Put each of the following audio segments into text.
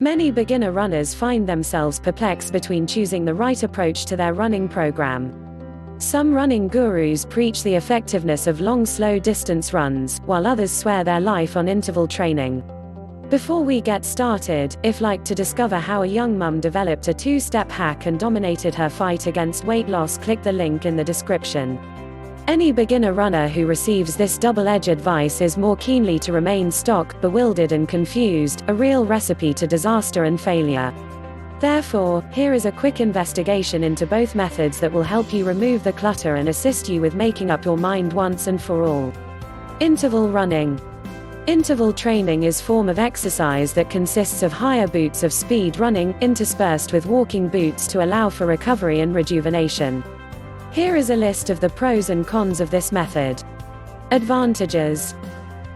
Many beginner runners find themselves perplexed between choosing the right approach to their running program. Some running gurus preach the effectiveness of long, slow distance runs, while others swear their life on interval training. Before we get started, if you'd like to discover how a young mum developed a 2-step hack and dominated her fight against weight loss, click the link in the description. Any beginner runner who receives this double-edged advice is more keenly to remain stuck, bewildered and confused, a real recipe to disaster and failure. Therefore, here is a quick investigation into both methods that will help you remove the clutter and assist you with making up your mind once and for all. Interval running. Interval training is a form of exercise that consists of higher bouts of speed running, interspersed with walking bouts to allow for recovery and rejuvenation. Here is a list of the pros and cons of this method. Advantages.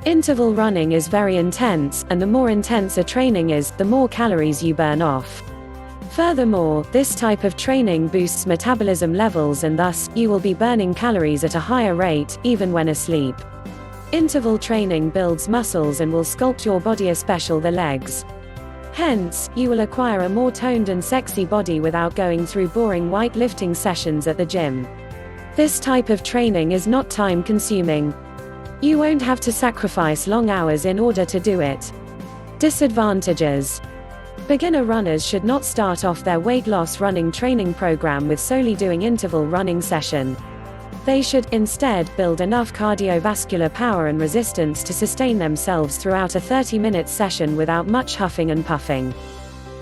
Interval running is very intense, and the more intense a training is, the more calories you burn off. Furthermore, this type of training boosts metabolism levels and thus, you will be burning calories at a higher rate, even when asleep. Interval training builds muscles and will sculpt your body, especially the legs. Hence, you will acquire a more toned and sexy body without going through boring weightlifting sessions at the gym. This type of training is not time-consuming. You won't have to sacrifice long hours in order to do it. Disadvantages. Beginner runners should not start off their weight loss running training program with solely doing interval running session. They should, instead, build enough cardiovascular power and resistance to sustain themselves throughout a 30-minute session without much huffing and puffing.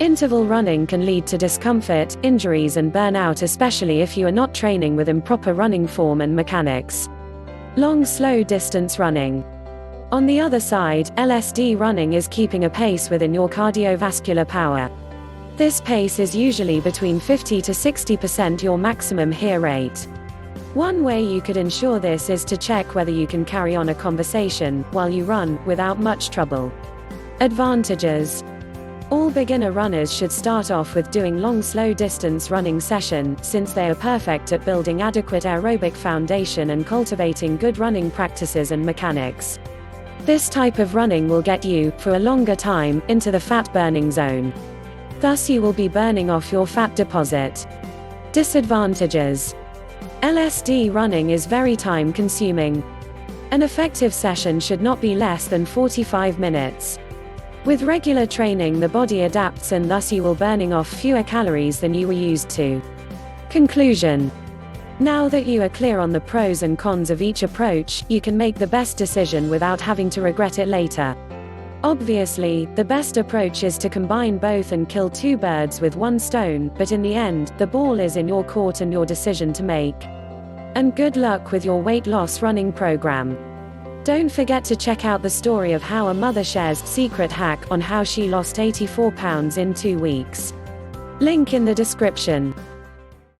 Interval running can lead to discomfort, injuries and burnout, especially if you are not training with improper running form and mechanics. Long, slow distance running. On the other side, LSD running is keeping a pace within your cardiovascular power. This pace is usually between 50 to 60% your maximum HEAR rate. One way you could ensure this is to check whether you can carry on a conversation while you run, without much trouble. Advantages. All beginner runners should start off with doing long, slow distance running session, since they are perfect at building adequate aerobic foundation and cultivating good running practices and mechanics. This type of running will get you, for a longer time, into the fat burning zone. Thus you will be burning off your fat deposit. Disadvantages. LSD running is very time consuming. An effective session should not be less than 45 minutes. With regular training, the body adapts and thus you will burning off fewer calories than you were used to. Conclusion. Now that you are clear on the pros and cons of each approach, you can make the best decision without having to regret it later. Obviously, the best approach is to combine both and kill two birds with one stone, but in the end, the ball is in your court and your decision to make. And good luck with your weight loss running program. Don't forget to check out the story of how a mother shares secret hack on how she lost 84 pounds in 2 weeks. Link in the description.